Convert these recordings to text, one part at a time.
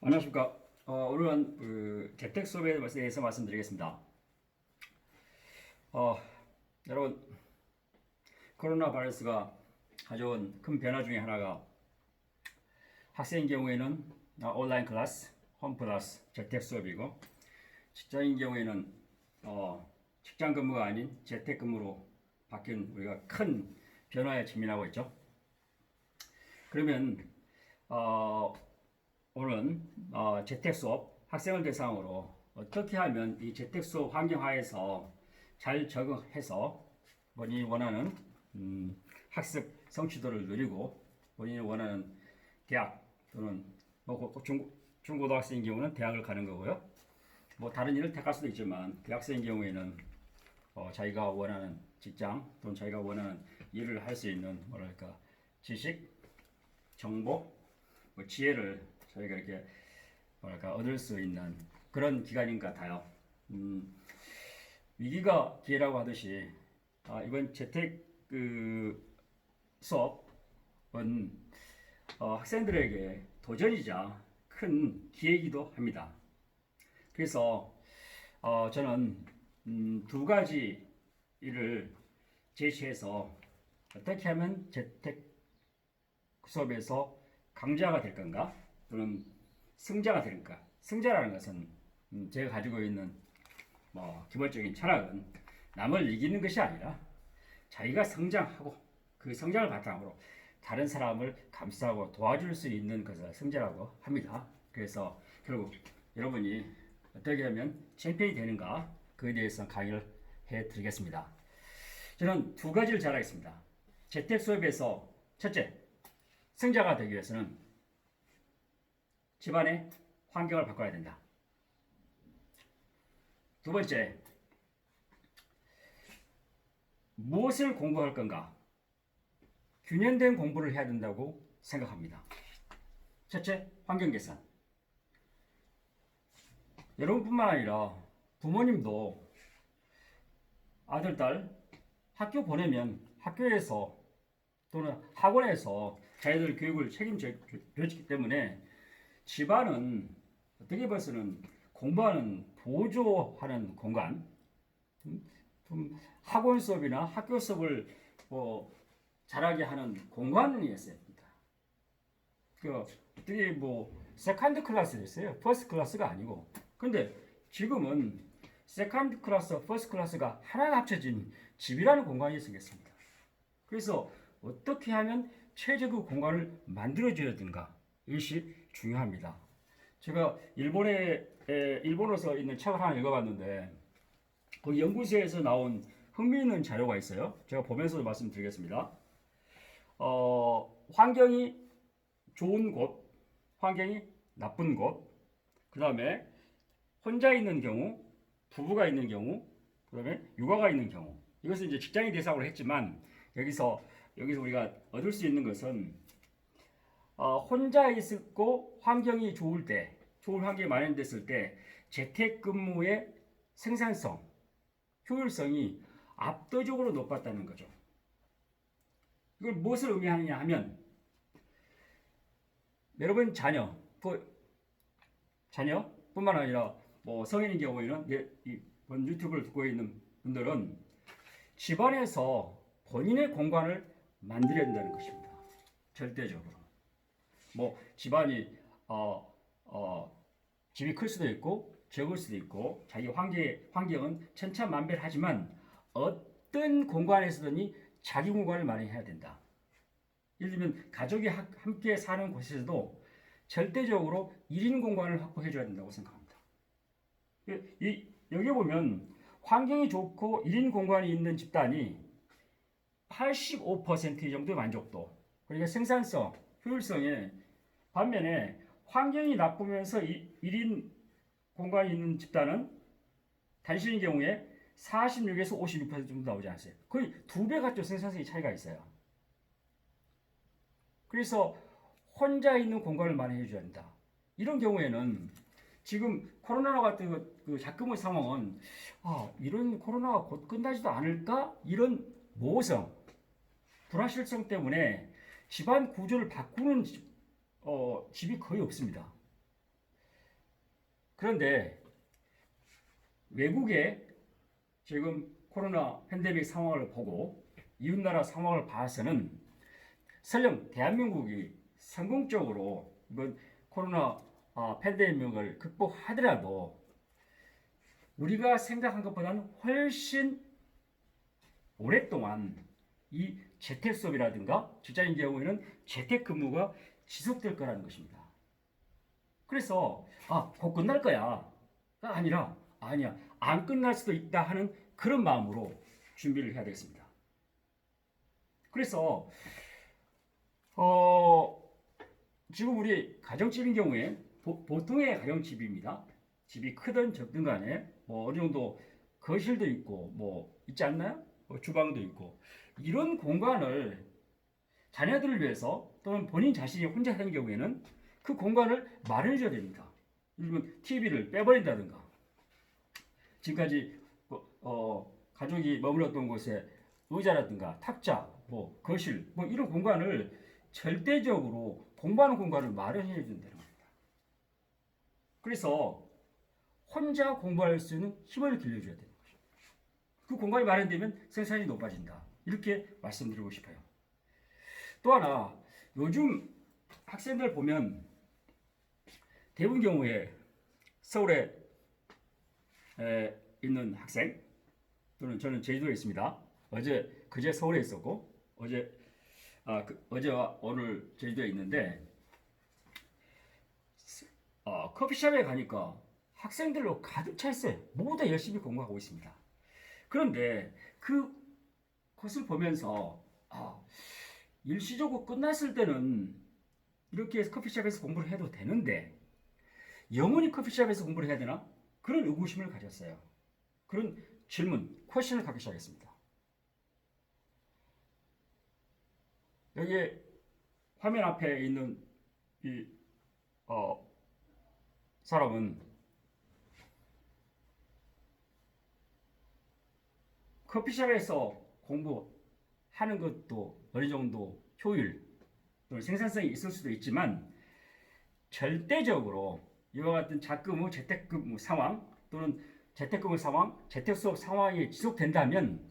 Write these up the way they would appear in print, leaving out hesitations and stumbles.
안녕하십니까. 오늘은 재택 수업에 대해서 말씀드리겠습니다. 여러분, 코로나 바이러스가 가져온 큰 변화 중에 하나가 학생인 경우에는 온라인 클래스, 홈 클래스, 재택 수업이고, 직장인 경우에는 직장 근무가 아닌 재택 근무로 바뀐 우리가 큰 변화에 직면하고 있죠. 그러면 오늘은 재택 수업 학생을 대상으로 어떻게 하면 이 재택 수업 환경하에서 잘 적응해서 본인이 원하는 학습 성취도를 누리고 본인이 원하는 대학 또는 중고등학생인 경우는 대학을 가는 거고요. 뭐 다른 일을 택할 수도 있지만 대학생인 경우에는 자기가 원하는 직장 또는 자기가 원하는 일을 할 수 있는 뭐랄까 지식, 정보, 뭐 지혜를 저희가 이렇게 뭐랄까 얻을 수 있는 그런 기간인 것 같아요. 위기가 기회라고 하듯이 이번 재택 수업은 학생들에게 도전이자 큰 기회이기도 합니다. 그래서 저는 두 가지 일을 제시해서 어떻게 하면 재택 수업에서 강자가 될 건가 또는 승자가 될 건가. 승자라는 것은 제가 가지고 있는 기본적인 철학은 남을 이기는 것이 아니라 자기가 성장하고 그 성장을 바탕으로 다른 사람을 감싸고 도와줄 수 있는 것을 승자라고 합니다. 그래서 결국 여러분이 어떻게 하면 챔피언이 되는가 그에 대해서 강의를 해드리겠습니다. 저는 두 가지를 잘하겠습니다. 재택 수업에서 첫째, 승자가 되기 위해서는 집안의 환경을 바꿔야 된다. 두 번째, 무엇을 공부할 건가? 균형된 공부를 해야 된다고 생각합니다. 첫째, 환경 개선. 여러분뿐만 아니라 부모님도 아들, 딸 학교 보내면 학교에서 또는 학원에서 자기들 교육을 책임져주기 때문에 집안은 어떻게 봐서는 공부하는 보조하는 공간, 좀 학원 수업이나 학교 수업을 잘하게 하는 공간이었습니다. 어떻게 세컨드 클래스를 했어요. 퍼스트 클래스가 아니고. 근데 지금은 세컨드 클래스, 퍼스트 클래스가 하나가 합쳐진 집이라는 공간이 생겼습니다. 그래서 어떻게 하면 최적의 공간을 만들어줘야 되는가 이것이 중요합니다. 제가 일본어서 있는 책을 하나 읽어봤는데 그 연구소에서 나온 흥미있는 자료가 있어요. 제가 보면서 말씀드리겠습니다. 환경이 좋은 곳, 환경이 나쁜 곳, 그 다음에 혼자 있는 경우, 부부가 있는 경우, 그 다음에 육아가 있는 경우. 이것은 이제 직장인 대상으로 했지만 여기서 우리가 얻을 수 있는 것은 혼자 있고 환경이 좋을 때, 좋은 환경이 마련됐을 때 재택근무의 생산성, 효율성이 압도적으로 높았다는 거죠. 이걸 무엇을 의미하느냐 하면 여러분 자녀뿐만 아니라 성인인 경우에는 이번 유튜브를 듣고 있는 분들은 집안에서 본인의 공간을 만들어야 된다는 것입니다. 절대적으로. 집안이 집이 클 수도 있고 적을 수도 있고 자기 환경은 천차만별하지만 어떤 공간에서든지 자기 공간을 마련해야 된다. 예를 들면 가족이 함께 사는 곳에서도 절대적으로 1인 공간을 확보해 줘야 된다고 생각합니다. 여기 보면 환경이 좋고 1인 공간이 있는 집단이 85% 정도의 만족도, 그러니까 생산성, 효율성에 반면에 환경이 나쁘면서 1인 공간이 있는 집단은 단신인 경우에 46에서 56% 정도 나오지 않았어요. 거의 2배 같죠. 생산성의 차이가 있어요. 그래서 혼자 있는 공간을 마련해 줘야 한다. 이런 경우에는 지금 코로나 같은 그 작금의 상황은 이런 코로나가 곧 끝나지도 않을까? 이런 모호성, 불확실성 때문에 집안 구조를 바꾸는 집이 거의 없습니다. 그런데 외국의 지금 코로나 팬데믹 상황을 보고 이웃나라 상황을 봐서는 설령 대한민국이 성공적으로 이번 코로나 팬데믹을 극복하더라도 우리가 생각한 것보다는 훨씬 오랫동안 이 재택 수업이라든가 직장인 경우에는 재택 근무가 지속될 거라는 것입니다. 그래서 곧 끝날 거야가 아니라 아니야 안 끝날 수도 있다 하는 그런 마음으로 준비를 해야 되겠습니다. 그래서 지금 우리 가정집인 경우에 보통의 가정집입니다. 집이 크든 적든 간에 뭐 어느 정도 거실도 있고 뭐 있지 않나요? 주방도 있고 이런 공간을 자녀들을 위해서 또는 본인 자신이 혼자 사는 경우에는 그 공간을 마련해 줘야 됩니다. 예를 들면 TV를 빼버린다든가 지금까지 가족이 머물렀던 곳에 의자라든가 탁자, 뭐 거실, 뭐 이런 공간을 절대적으로 공부하는 공간을 마련해 준다는 겁니다. 그래서 혼자 공부할 수 있는 힘을 길러줘야 되는 거죠. 그 공간이 마련되면 생산이 높아진다. 이렇게 말씀드리고 싶어요. 또 하나, 요즘 학생들 보면 대부분 경우에 서울에 있는 학생 또는 저는 제주도에 있습니다. 그제 서울에 있었고 어제와 오늘 제주도에 있는데 커피숍에 가니까 학생들로 가득 차 있어요. 모두 다 열심히 공부하고 있습니다. 그런데 그것을 보면서 일시적으로 끝났을 때는 이렇게 커피숍에서 공부를 해도 되는데 영원히 커피숍에서 공부를 해야 되나? 그런 의구심을 가졌어요. 그런 질문, 퀘션을 갖기 시작했습니다. 여기 화면 앞에 있는 이 사람은 커피숍에서 공부하는 것도 어느 정도 효율 또는 생산성이 있을 수도 있지만 절대적으로 이와 같은 자금 후 재택근무 상황 또는 재택근무 상황, 재택수업 상황이 지속된다면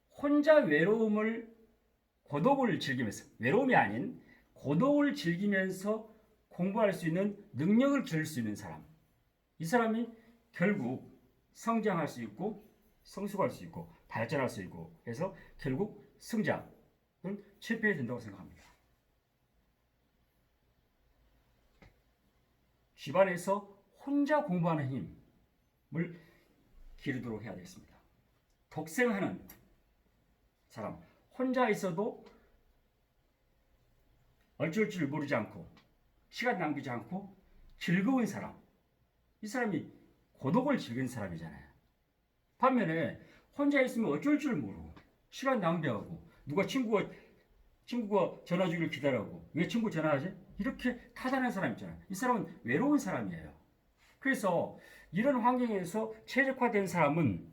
혼자 고독을 즐기면서 외로움이 아닌 고독을 즐기면서 공부할 수 있는 능력을 기를 수 있는 사람 이 사람이 결국 성장할 수 있고 성숙할 수 있고 발전할 수 있고 해서 결국 성장 또는 실패해야 된다고 생각합니다. 집안에서 혼자 공부하는 힘을 기르도록 해야 되겠습니다. 독생하는 사람, 혼자 있어도 어쩔 줄 모르지 않고 시간 낭비지 않고 즐거운 사람, 이 사람이 고독을 즐기는 사람이잖아요. 반면에 혼자 있으면 어쩔 줄 모르고 시간 낭비하고 누가 친구가 전화 주기를 기다려고 왜 친구 전화하지? 이렇게 타단한 사람 있잖아요. 이 사람은 외로운 사람이에요. 그래서 이런 환경에서 최적화된 사람은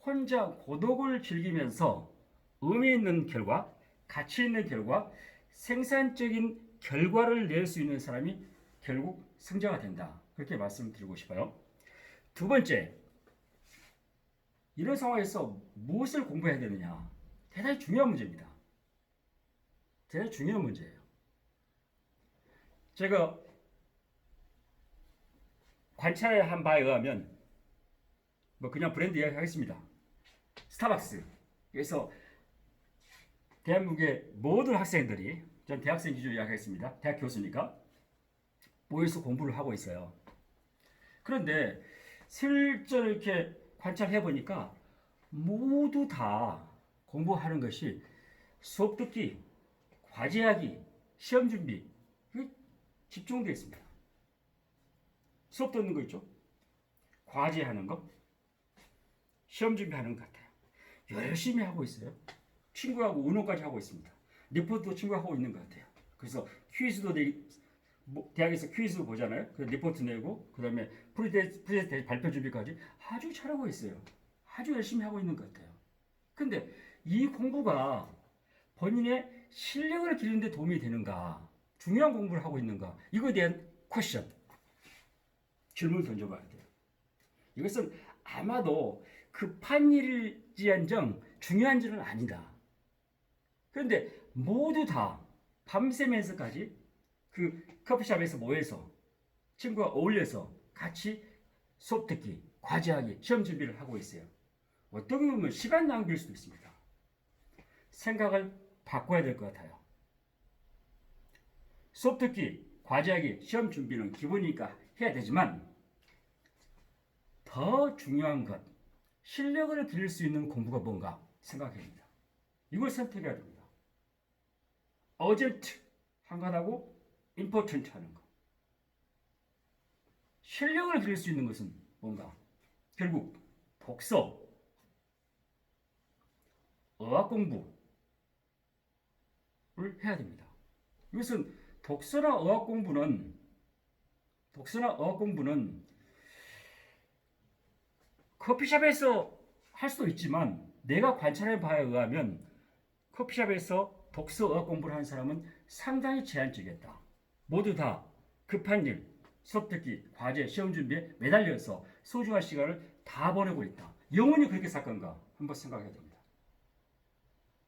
혼자 고독을 즐기면서 의미 있는 결과, 가치 있는 결과, 생산적인 결과를 낼 수 있는 사람이 결국 승자가 된다. 그렇게 말씀드리고 싶어요. 두 번째, 이런 상황에서 무엇을 공부해야 되느냐? 대단히 중요한 문제입니다. 대단히 중요한 문제예요. 제가 관찰한 바에 의하면 뭐 그냥 브랜드 이야기 하겠습니다. 스타벅스. 그래서 대한민국의 모든 학생들이 전 대학생 기준으로 이야기하겠습니다. 대학 교수니까 모여서 공부를 하고 있어요. 그런데 실제로 이렇게 관찰해 보니까 모두 다 공부하는 것이 수업 듣기, 과제하기, 시험 준비 집중되어 있습니다. 수업 듣는 거 있죠? 과제하는 거, 시험 준비하는 것 같아요. 열심히 하고 있어요. 친구하고 의논까지 하고 있습니다. 리포트도 친구가 하고 있는 것 같아요. 그래서 퀴즈도 대학에서 퀴즈 보잖아요. 그래서 리포트 내고 그다음에 프리테스트 발표 준비까지 아주 잘하고 있어요. 아주 열심히 하고 있는 것 같아요. 근데 이 공부가 본인의 실력을 기르는 데 도움이 되는가? 중요한 공부를 하고 있는가? 이거에 대한 퀘션. 질문을 던져봐야 돼요. 이것은 아마도 급한 일일지언정 중요한 일은 아니다. 그런데 모두 다 밤새면서까지 그 커피숍에서 모여서 친구와 어울려서 같이 수업 듣기, 과제하기, 시험 준비를 하고 있어요. 어떻게 보면 시간 낭비일 수도 있습니다. 생각을 바꿔야 될 것 같아요. 수업 듣기, 과제하기, 시험 준비는 기본이니까 해야 되지만 더 중요한 것, 실력을 기를 수 있는 공부가 뭔가 생각해야 됩니다. 이걸 선택해야 됩니다. urgent 한가하고 important 하는 거. 실력을 기를 수 있는 것은 뭔가? 결국 독서, 어학 공부를 해야 됩니다. 이것은 독서나 어학 공부는 커피숍에서 할 수도 있지만 내가 관찰해 봐야 의하면 커피숍에서 독서 어학 공부를 하는 사람은 상당히 제한적이었다. 모두 다 급한 일, 수업 듣기, 과제, 시험 준비에 매달려서 소중한 시간을 다 보내고 있다. 영원히 그렇게 살 건가? 한번 생각해야 됩니다.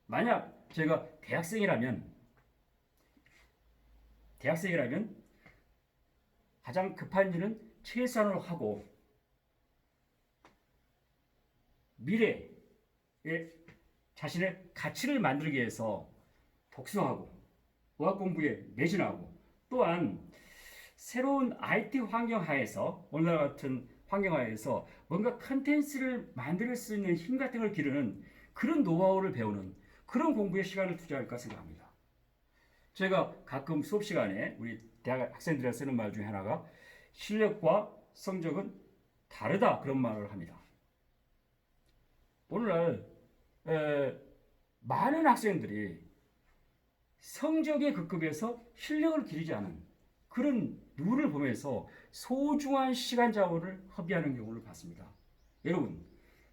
만약 제가 대학생이라면 가장 급한 일은 최선을 하고 미래에 자신의 가치를 만들기 위해서 독서하고 어학 공부에 매진하고 또한 새로운 IT 환경 하에서 오늘날 같은 환경 하에서 뭔가 컨텐츠를 만들 수 있는 힘 같은 걸 기르는 그런 노하우를 배우는 그런 공부에 시간을 투자할까 생각합니다. 제가 가끔 수업 시간에 우리 대학 학생들이 쓰는 말 중에 하나가 실력과 성적은 다르다 그런 말을 합니다. 오늘날 많은 학생들이 성적에 급급해서 실력을 기르지 않은 그런 룰을 보면서 소중한 시간 자원을 허비하는 경우를 봤습니다. 여러분,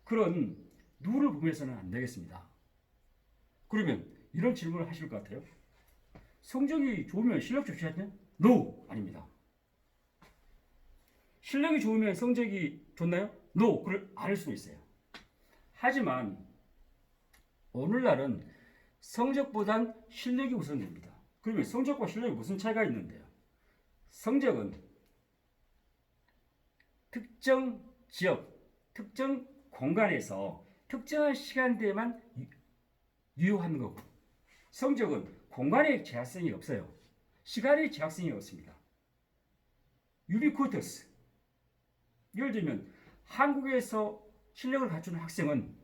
그런 룰을 보면서는 안 되겠습니다. 그러면 이런 질문을 하실 것 같아요. 성적이 좋으면 실력 좋지 않냐? No! 아닙니다. 실력이 좋으면 성적이 좋나요? No! 그걸 알 수도 있어요. 하지만 오늘날은 성적보단 실력이 우선됩니다. 그러면 성적과 실력이 무슨 차이가 있는데요? 성적은 특정 지역, 특정 공간에서 특정한 시간대에만 유효한 거고 성적은 공간의 제약성이 없어요. 시간의 제약성이 없습니다. 유비쿼터스. 예를 들면 한국에서 실력을 갖추는 학생은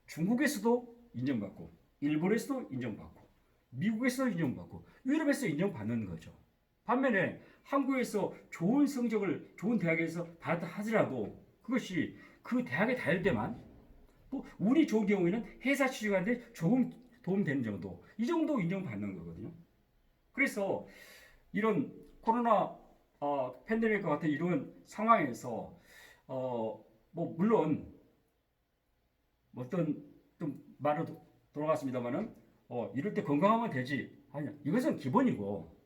중국에서도 인정받고 일본에서도 인정받고 미국에서도 인정받고 유럽에서 인정받는 거죠. 반면에 한국에서 좋은 성적을 좋은 대학에서 받았다 하더라도 그것이 그 대학에 다닐 때만 또 운이 좋은 경우에는 회사 취직하는데 조금 도움되는 정도 이 정도 인정받는 거거든요. 그래서 이런 코로나 팬데믹과 같은 이런 상황에서 뭐 물론 어떤 좀 말로 돌아갔습니다만은 이럴 때 건강하면 되지 아니 이것은 기본이고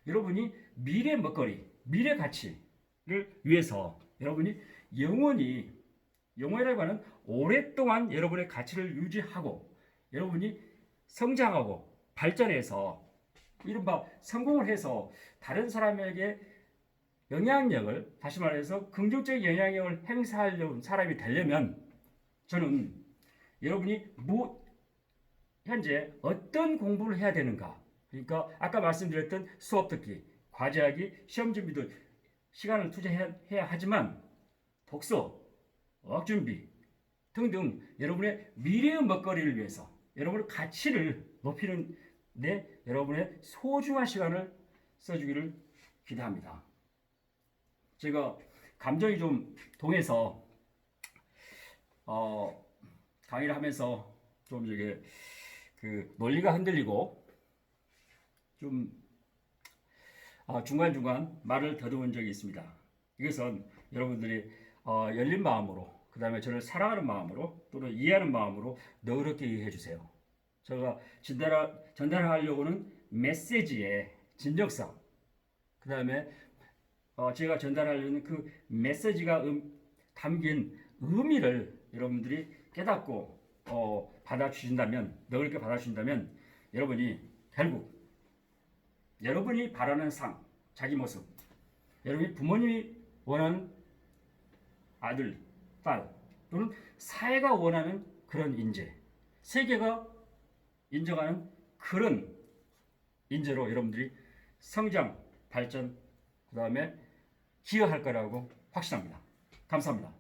여러분이 미래 먹거리 미래 가치를 위해서 여러분이 영원이라고 하는 오랫동안 여러분의 가치를 유지하고 여러분이 성장하고 발전해서 이른바 성공을 해서 다른 사람에게 영향력을 다시 말해서 긍정적인 영향력을 행사하려는 사람이 되려면 저는 여러분이 현재 어떤 공부를 해야 되는가 그러니까 아까 말씀드렸던 수업 듣기 과제하기 시험 준비도 시간을 투자해야 하지만 독서 어학 준비 등등 여러분의 미래의 먹거리를 위해서 여러분의 가치를 높이는 데 여러분의 소중한 시간을 써주기를 기대합니다. 제가 감정이 좀 동해서 강의를 하면서 좀 이게 그 논리가 흔들리고 좀 중간중간 말을 더듬은 적이 있습니다. 이것은 여러분들이 열린 마음으로 그 다음에 저를 사랑하는 마음으로 또는 이해하는 마음으로 너그럽게 이해해 주세요. 제가 전달하려고는 메시지의 진정성 그 다음에 제가 전달하려는 그 메시지가 담긴 의미를 여러분들이 깨닫고 받아주신다면, 너그럽게 받아주신다면 여러분이 결국 여러분이 바라는 상, 자기 모습, 여러분이 부모님이 원하는 아들, 딸 또는 사회가 원하는 그런 인재, 세계가 인정하는 그런 인재로 여러분들이 성장, 발전, 그 다음에 기여할 거라고 확신합니다. 감사합니다.